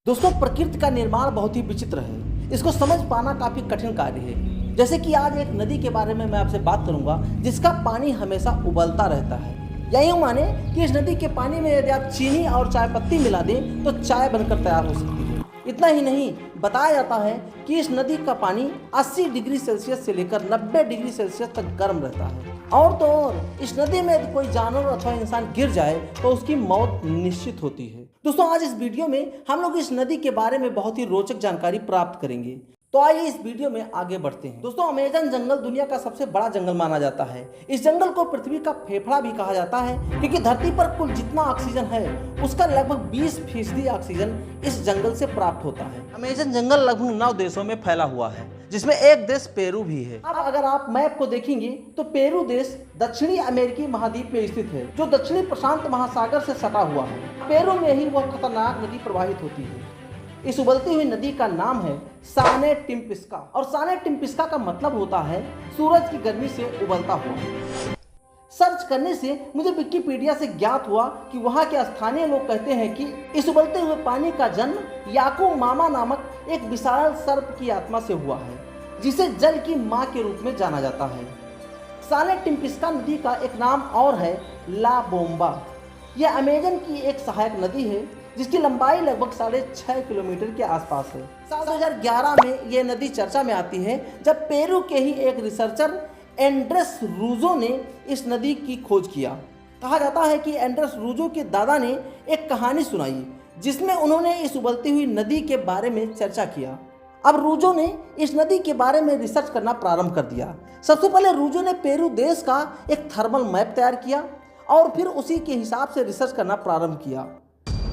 दोस्तों, प्रकृति का निर्माण बहुत ही विचित्र है। इसको समझ पाना काफी कठिन कार्य है। जैसे कि आज एक नदी के बारे में मैं आपसे बात करूंगा जिसका पानी हमेशा उबलता रहता है। या यूं माने कि इस नदी के पानी में यदि आप चीनी और चाय पत्ती मिला दें तो चाय बनकर तैयार हो सकती है। इतना ही नहीं, बताया जाता है कि इस नदी का पानी 80 डिग्री सेल्सियस से लेकर 90 डिग्री सेल्सियस तक गर्म रहता है। और तो और इस नदी में यदि कोई जानवर अथवा इंसान गिर जाए तो उसकी मौत निश्चित होती है। दोस्तों, आज इस वीडियो में हम लोग इस नदी के बारे में बहुत ही रोचक जानकारी प्राप्त करेंगे। तो आइए इस वीडियो में आगे बढ़ते हैं। दोस्तों, अमेज़न जंगल दुनिया का सबसे बड़ा जंगल माना जाता है। इस जंगल को पृथ्वी का फेफड़ा भी कहा जाता है क्योंकि धरती पर कुल जितना ऑक्सीजन है उसका लगभग 20% ऑक्सीजन इस जंगल से प्राप्त होता है। अमेज़न जंगल लगभग 9 देशों में फैला हुआ है, जिसमें एक देश पेरू भी है। अब अगर आप मैप को देखेंगे तो पेरू देश दक्षिणी अमेरिकी महाद्वीप में स्थित है, जो दक्षिणी प्रशांत महासागर से सटा हुआ है। पेरू में ही वह खतरनाक नदी प्रवाहित होती है। इस उबलती हुई नदी का नाम है साने टिम्पिस्का, और साने टिम्पिस्का का मतलब होता है सूरज की गर्मी से उबलता हुआ। सर्च करने से मुझे विकिपीडिया से ज्ञात हुआ कि वहाँ के स्थानीय लोग कहते हैं कि इस उबलते हुए पानी का जन्म याकू मामा नामक एक विशाल सर्प की आत्मा से हुआ है, जिसे जल की माँ के रूप में जाना जाता है। साने टिम्पिस्का नदी का एक नाम और है ला बोम्बा। यह अमेज़न की एक सहायक नदी है जिसकी लंबाई लगभग 6.5 किलोमीटर के आसपास है। साल 2011 में यह नदी चर्चा में आती है जब पेरू के ही एक रिसर्चर एंड्रेस रूजो ने इस नदी की खोज किया। कहा जाता है कि एंड्रेस रूजो के दादा ने एक कहानी सुनाई जिसमें उन्होंने इस उबलती हुई नदी के बारे में चर्चा किया। अब रूजो ने इस नदी के बारे में रिसर्च करना प्रारंभ कर दिया। सबसे पहले रूजो ने पेरू देश का एक थर्मल मैप तैयार किया और फिर उसी के हिसाब से रिसर्च करना प्रारंभ किया।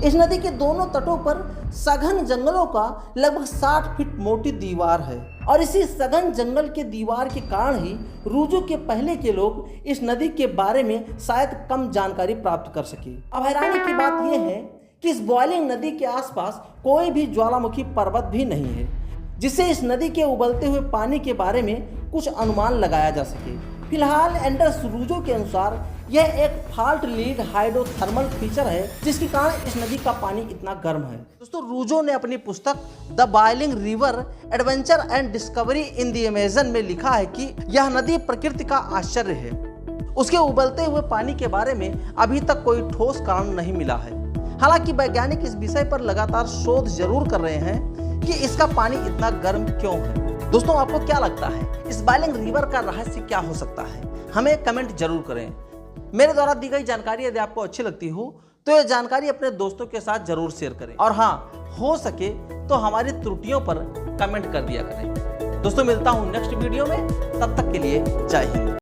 इस नदी के दोनों तटों पर सघन जंगलों का लगभग 60 फीट मोटी दीवार है, और इसी सघन जंगल के दीवार के कारण ही रूजो के पहले के लोग इस नदी के बारे में शायद कम जानकारी प्राप्त कर सके। अब हैरानी की बात यह है कि इस बॉइलिंग नदी के आसपास कोई भी ज्वालामुखी पर्वत भी नहीं है, जिससे इस नदी के उबलते हुए पानी के बारे में कुछ अनुमान लगाया जा सके। फिलहाल एंड्रेस रूजो के अनुसार यह एक फॉल्ट लीड हाइड्रोथर्मल फीचर है, जिसके कारण इस नदी का पानी इतना गर्म है। दोस्तों, रूजो ने अपनी पुस्तक the boiling river adventure and discovery in the Amazon में लिखा है कि यह नदी प्रकृति का आश्चर्य है। उसके उबलते हुए पानी के बारे में अभी तक कोई ठोस कारण नहीं मिला है। हालांकि वैज्ञानिक इस विषय पर लगातार शोध जरूर कर रहे हैं कि इसका पानी इतना गर्म क्यों है। दोस्तों, आपको क्या लगता है इस बॉइलिंग रिवर का रहस्य क्या हो सकता है? हमें कमेंट जरूर करें। मेरे द्वारा दी गई जानकारी यदि आपको अच्छी लगती हो तो यह जानकारी अपने दोस्तों के साथ जरूर शेयर करें, और हाँ, हो सके तो हमारी त्रुटियों पर कमेंट कर दिया करें। दोस्तों, मिलता हूं नेक्स्ट वीडियो में, तब तक के लिए जय हिंद।